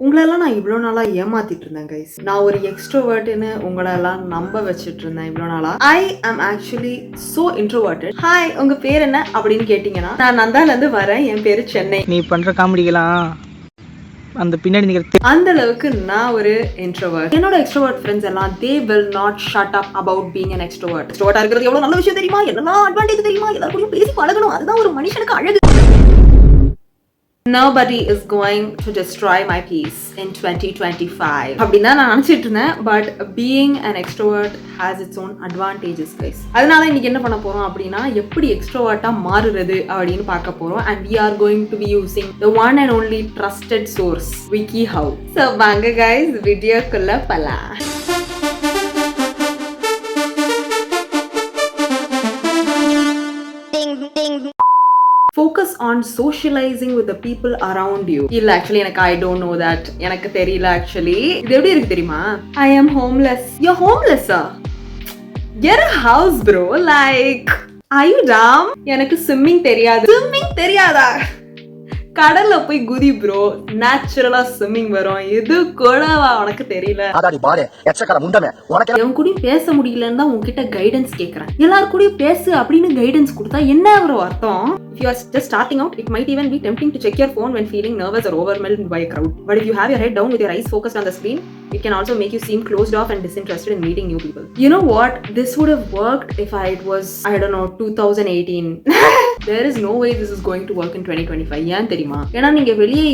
உங்களெல்லாம் நான் இவ்வளோ நாளா ஏமாத்திட்டு இருந்தேன் கைஸ். நான் ஒரு எக்ஸ்ட்ரோவர்ட்னு உங்களெல்லாம் நம்ப வச்சுட்டு இருந்தேன் இவ்வளோ நாளா. ஐ ஆம் ஆக்சுவலி சோ இன்ட்ரோவர்ட்டட். ஹாய், உங்க பேர் என்ன அப்படின்னு கேட்டீங்கன்னா, நான் நந்தால இருந்து வரேன், என் பேரு சென்னை. நீ பண்ற காமெடிக்கலாம் அந்த பின்னாடி நிக்கிற அந்த அளவுக்கு நான் ஒரு இன்ட்ரோவர்ட். என்னோட எக்ஸ்ட்ரோவர்ட் ஃப்ரெண்ட்ஸ் எல்லாம் they will not shut up about being an extrovert. எக்ஸ்ட்ரோவர்ட்டா இருக்கிறது எவ்வளவு நல்ல விஷயம் தெரியுமா, என்னெல்லாம் அட்வான்டேஜ் தெரியுமா, எல்லாரும் பேசி பழகணும், அதுதான் ஒரு மனுஷனுக்கு அழகு. Nobody is going to destroy my peace in 2025. அப்படின்னா நான் நினைச்சிட்டு இருந்தேன். But being an extrovert has its own advantages, guys. அதனால இன்னைக்கு என்ன பண்ண போறோம் அப்படின்னா, எப்படி எக்ஸ்ட்ரோவர்ட்டா மாறுறது அப்படின்னு பார்க்க போறோம். And we are going to be using the one and only trusted source, WikiHow. So வாங்க guys, வீடியோக்குள்ள போலாம். Focus on socializing with the people around you. இல்ல actually எனக்கு I don't know that. எனக்கு தெரியல actually. இது எப்படி இருக்கு தெரியுமா? I am homeless. You're homeless? Get a house bro. Like, are you dumb? எனக்கு swimming தெரியாது. Swimming தெரியாதா? கடல்ல போய் குதி ப்ரோ, நேச்சுரலா ஸ்விம்மிங் வரும். இது கூடவா உனக்கு தெரியல? எவன் கூடயும் பேச முடியலன்னு தான் உன்கிட்ட கைடன்ஸ் கேக்குறேன். எல்லாரும் கூடயும் பேசு அப்படின்னு கைடன்ஸ் கொடுத்தா என்ன ஒரு அர்த்தம்? If you are just starting out, it might even be tempting to check your phone when feeling nervous or overwhelmed by a crowd. But if you have your head down with your eyes focused on the screen, it can also make you seem closed off and disinterested in meeting new people. You know what? This would have worked if it was, I don't know, 2018. There is no way this is going to work in 2025. ஏன் தெரியுமா? ஏன்னா நீங்க வெளியே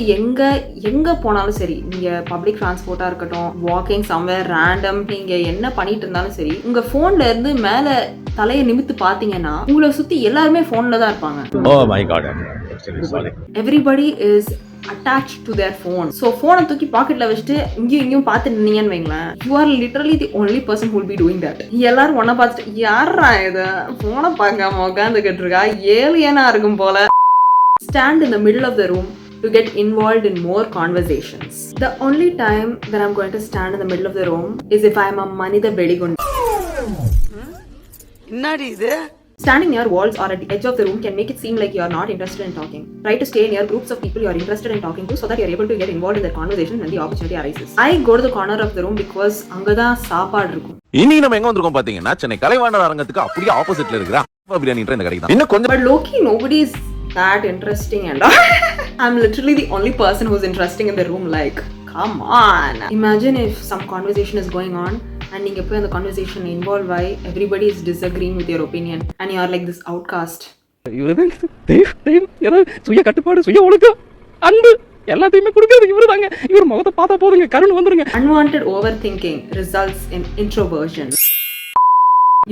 எங்க போனாலும் சரி, நீங்க public டிரான்ஸ்போர்ட்டா இருக்கட்டும், வாக்கிங் சம்வேர் ரேண்டம், நீங்க என்ன பண்ணிட்டு இருந்தாலும் சரி, உங்க போன்ல இருந்து மேல தலையை நிமித்து பாத்தீங்கன்னா உங்களை சுத்தி எல்லாருமே போன்ல தான் இருப்பாங்க. Oh my god, I'm actually sorry. Everybody is attached to their phone. So phone தூக்கி பாக்கெட்ல வச்சுட்டு இங்கேயும் பார்த்து நின்னீங்கன்னு வைங்களேன், you are literally the only person who will be doing that. எல்லாரும் ஒன்ன பார்த்துட்டு யாரா இது போனை பார்க்காம உட்காந்துக்கிட்டு இருக்கா, ஏலியனா இருக்கும் போல. Stand in the middle of the room to get involved in more conversations. The only time that I'm going to stand in the middle of the room is if I'm a Manida Bedigundu. என்னடி இது? Standing near walls or at the edge of the room can make it seem like you are not interested in talking. Try to stay near groups of people you are interested in talking to so that you are able to get involved in their conversation when the opportunity arises. I go to the corner of the room because அங்கதான் சாப்பாடு இருக்கும். இன்னைக்கு நம்ம எங்க வந்திருக்கோம் பாத்தீங்கன்னா, சென்னை கலைவாணர் அரங்கத்துக்கு அப்படியே ஆப்போசிட்ல இருக்கிற பிரியாணின்ற இந்த கடைக்கு தான். இன்னும் கொஞ்சம் But Loki, nobody is that interesting and I'm literally the only person who's interesting in the room. Like, come on. Imagine if some conversation is going on and நீங்க போய் அந்த conversation involve ஆகி everybody is disagreeing with your opinion and you are like this outcast. சுய கட்டுப்பாடு, சுய ஒழுக்கம், அன்பு எல்லாத்தையுமே கொடுக்கிறது இவருதாங்க. இவர் முகத்தை பார்த்தா போதுங்க, கருண் வந்துருங்க. Unwanted overthinking results in introversion.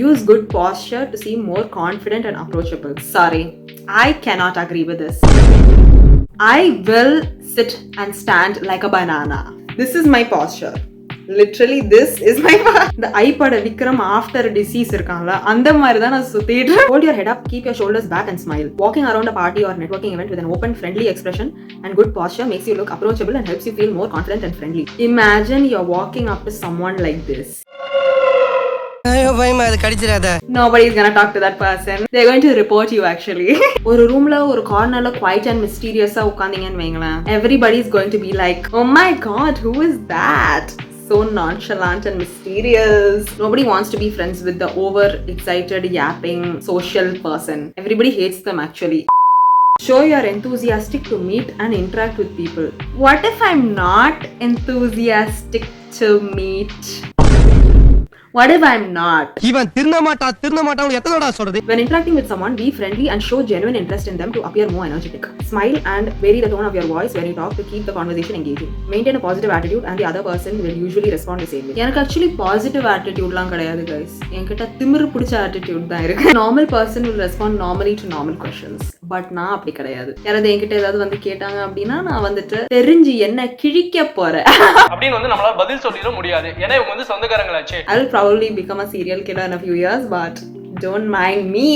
Use good posture to seem more confident and approachable. Sorry, I cannot agree with this. I will sit and stand like a banana. This is my posture. Literally this is my the iPad Vikram after a disease irukangala andha mari da na suthidru. Hold your head up, keep your shoulders back and smile. Walking around a party or networking event with an open friendly expression and good posture makes you look approachable and helps you feel more confident and friendly. Imagine you're walking up to someone like this. Nobody is gonna talk to that person. They're going to report you actually. ஒரு ரூம்ல ஒரு கார்னர்ல quiet and mysterious ஆ உட்கார்ந்தீங்கன்னு வைங்களேன், everybody is going to be like, oh my god, who is that? So nonchalant and mysterious. Nobody wants to be friends with the over excited yapping social person. Everybody hates them actually. Show you're enthusiastic to meet and interact with people. What if I'm not enthusiastic to meet? What if I'm not? இவன் திருந்த மாட்டான் எத்தனடா சொல்றது? When interacting with someone, be friendly and show genuine interest in them to appear more energetic. Smile and vary the tone of your voice when you talk to keep the conversation engaging. Maintain a positive attitude and the other person will usually respond the same way. எனக்கு actually positive attitude லாம் கிடையாது guys. என்கிட்ட திமிரு பிடிச்ச attitude தான் இருக்கு. Normal person will respond normally to normal questions. But நான் அப்படி கிடையாது. யாராவது என்கிட்ட ஏதாவது வந்து கேட்டாங்க அப்படின்னா நான் வந்துட்டு தெரிஞ்சு என்ன கிழிக்க போறேன் அப்படின்னு வந்து நம்மளால பதில் சொல்லிட முடியாது. ஏன்னா இவங்க வந்து சொந்தக்காரங்களாச்சே. I'll probably become a serial killer in a few years, but don't mind me.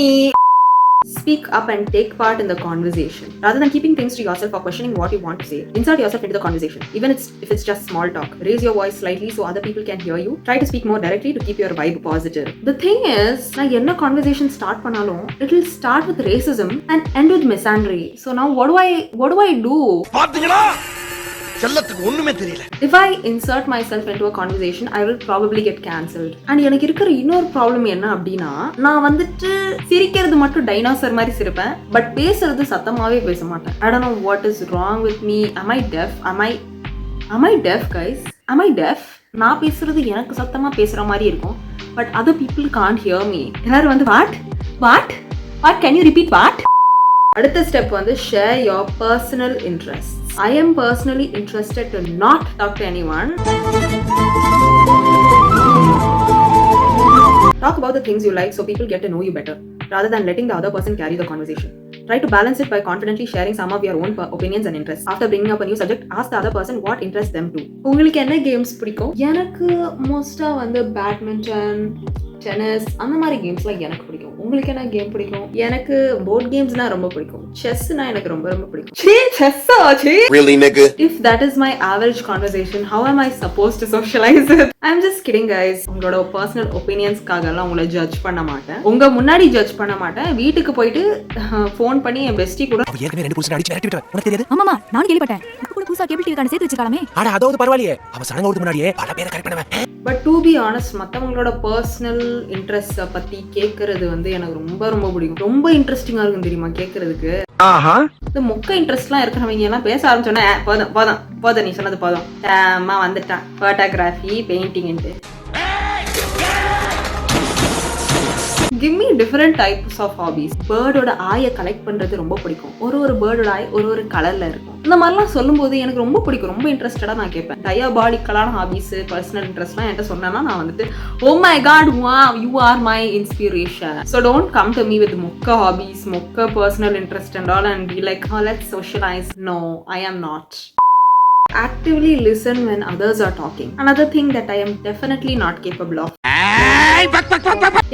Speak up and take part in the conversation. Rather than keeping things to yourself or questioning what you want to say, insert yourself into the conversation. Even if it's just small talk. Raise your voice slightly so other people can hear you. Try to speak more directly to keep your vibe positive. The thing is, na enna conversation start pannalum, it will start with racism and end with misandry. So now what do I do? செல்லத்துக்கு ஒண்ணுமே தெரியல. If I insert myself into a conversation, I will probably get cancelled. And எனக்கு இருக்கிற இன்னொரு problem என்ன அப்படின்னா, நான் வந்துட்டு சிரிக்கிறது மட்டும் டைனோசர் மாதிரி சிரிப்பேன், பட் பேசுறது சத்தமாவே பேச மாட்டேன். I don't know what is wrong with me. Am I deaf? Am I deaf, guys? Am I deaf? நான் பேசுறது எனக்கு சத்தமா பேசுற மாதிரி இருக்கும், but other people can't hear me. எல்லாரும் வந்து what? Can you repeat what? அடுத்த ஸ்டெப் வந்து share your personal interests. I am personally interested to not talk to anyone. Talk about the things you like so people get to know you better, rather than letting the other person carry the conversation. Try to balance it by confidently sharing some of your own opinions and interests. After bringing up a new subject, ask the other person what interests them too. உங்களுக்கு என்ன games பிடிக்கும்? எனக்கு மோஸ்டா வந்து badminton, tennis அந்த மாதிரி கேம்ஸ்லாம் எனக்கு பிடிக்கும். உங்களுக்கு என்ன கேம் பிடிக்கும்? எனக்கு போர்ட் கேம்ஸ்னா ரொம்ப பிடிக்கும். செஸ்னா எனக்கு ரொம்ப ரொம்ப பிடிக்கும். Really nigga? If that is my average conversation, how am I supposed to socialize it? I'm just kidding, guys. உங்களோட பர்சனல் ஒப்பீனியன்ஸ்க்காக எல்லாம் உங்களை ஜட்ஜ் பண்ண மாட்டேன். உங்க முன்னாடி ஜட்ஜ் பண்ண மாட்டேன். வீட்டுக்கு போயிட்டு ஃபோன் பண்ணி என் பெஸ்டி கூட ஏற்கனவே 2 புருஷன் அடிச்சு விரட்டி விட்டார். உனக்கு தெரியாது? ஆமாமா நான் கேள்விப்பட்டேன். இப்ப கூட புதுசா கேபிள் டிவி கான சேர்த்து வச்சிருக்காமே. அட அதாவது பரவாயில்லையே. அவ சடங்க ஓடுது முன்னாடியே பல பேரை கரெக்ட் பண்ணுவேன். பட் டு பி ஆனஸ்ட், மற்றவங்களோட பர்சனல் இன்ட்ரெஸ்ட் பத்தி கேட்கறது வந்து எனக்கு ரொம்ப ரொம்ப பிடிக்கும். ரொம்ப இன்ட்ரெஸ்டிங்கா இருக்கும் தெரியுமா கேட்கறதுக்கு. இந்த மொக்க இன்ட்ரெஸ்ட்லாம் இருக்கிறவங்க எல்லாம் பேச ஆரம்பிச்சோன்னா போதும் நீ சொன்னது போதும், அம்மா வந்துட்டான் போட்டோகிராஃபி பெயிண்டிங்ட்டு. Give me different types of hobbies. பேர்டோட ஆயை கலெக்ட் பண்றது ரொம்ப பிடிக்கும். ஒரு பேர்டோட ஆய் ஒரு கலர்ல இருக்கும். இந்த மாதிரிலாம் சொல்லும்போது எனக்கு ரொம்ப பிடிக்கும். ரொம்ப இன்ட்ரெஸ்டடா நான் கேட்பேன். டயாபாலிக்கலான ஹாபிஸ், பர்சனல் இன்ட்ரெஸ்ட்லாம் என்கிட்ட சொன்னா நான் வந்துட்டு oh my god, wow, you are my inspiration. So don't come to me with mokka hobbies, mokka personal interest and all and be like, oh, let's socialize. No, I am not. Actively listen when others are talking. Another thing that I am definitely not capable of.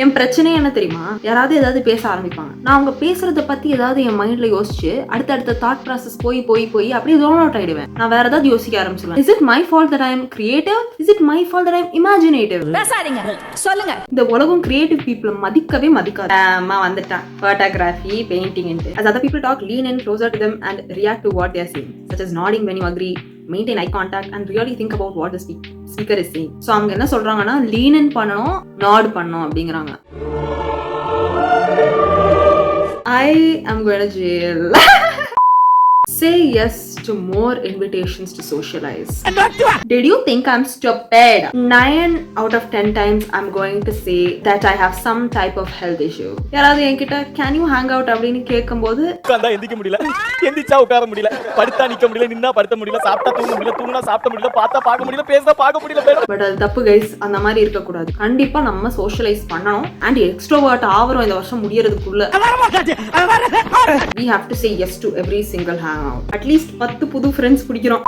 என் பிரச்சனை என்ன தெரியுமா? யாராவது ஏதாவது பேச ஆரம்பிப்பாங்க. நான் அவங்க பேசுறத பத்தி ஏதாவது என் மைண்ட்ல யோசிச்சு அடுத்த தாட் ப்ராசஸ் போய் அப்படியே ஜோன் அவுட் ஆயிடுவேன். நான் வேற ஏதாவது யோசிக்க ஆரம்பிச்சிடுவேன். Is it my fault that I am creative? Is it my fault that I am imaginative? பேசாதீங்க, சொல்லுங்க. இந்த உலகம் கிரியேட்டிவ் பீப்புளை மதிக்கவே மதிக்காது. அம்மா வந்துட்டான் photography பெயிண்டிங்ட்டு. As other people talk, lean in closer to them and react to what they are saying, such as nodding when you agree, maintain eye contact and really think about what the speaker is saying. So அவங்க என்ன சொல்றாங்கன்னா lean in பண்ணனும், nod பண்ணனும் அப்படிங்கறாங்க. I am going to jail. Say yes to more invitations to socialize. Did you think I'm stupid? 9 out of 10 times I'm going to say that I have some type of health issue. யாராவது என்கிட்ட can you hang out அப்படின்னு கேட்கும்போது உட்கார்ந்தா எந்திக்க முடியல, எந்திச்சா உட்கார முடியல, படுத்தா நிக்க முடியல, நின்னா படுத்த முடியல, சாப்பிட்டா தூங்க முடியல, தூங்கினா சாப்பிட முடியல, பார்த்தா பார்க்க முடியல, பேசினா பார்க்க முடியல. பட் அது தப்பு கைஸ். அந்த மாதிரி இருக்க கூடாது. கண்டிப்பா நம்ம சோஷியலைஸ் பண்ணணும் அண்ட் எக்ஸ்ட்ரோவர்ட் ஆவறோம் இந்த வருஷம் முடியறதுக்குள்ள. We have to say yes to every single hangout. At least 10 புது ஃப்ரெண்ட்ஸ் பிடிக்கிறோம்.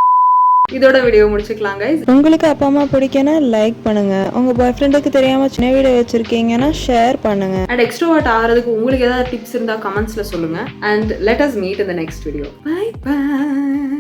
இதோட வீடியோ முடிச்சுக்கலாம் கைஸ். உங்களுக்கு அப்பா அம்மா பிடிக்கும்னா லைக் பண்ணுங்க. உங்க பாய் ஃப்ரெண்டுக்கு தெரியாம சின்ன வீடியோ வச்சிருக்கீங்கன்னா ஷேர் பண்ணுங்க. அண்ட் எக்ஸ்ட்ரோவர்ட் ஆகிறதுக்கு உங்களுக்கு ஏதாவது டிப்ஸ் இருந்தா கமெண்ட்ஸ்ல சொல்லுங்க. And let us meet in the next video. Bye bye.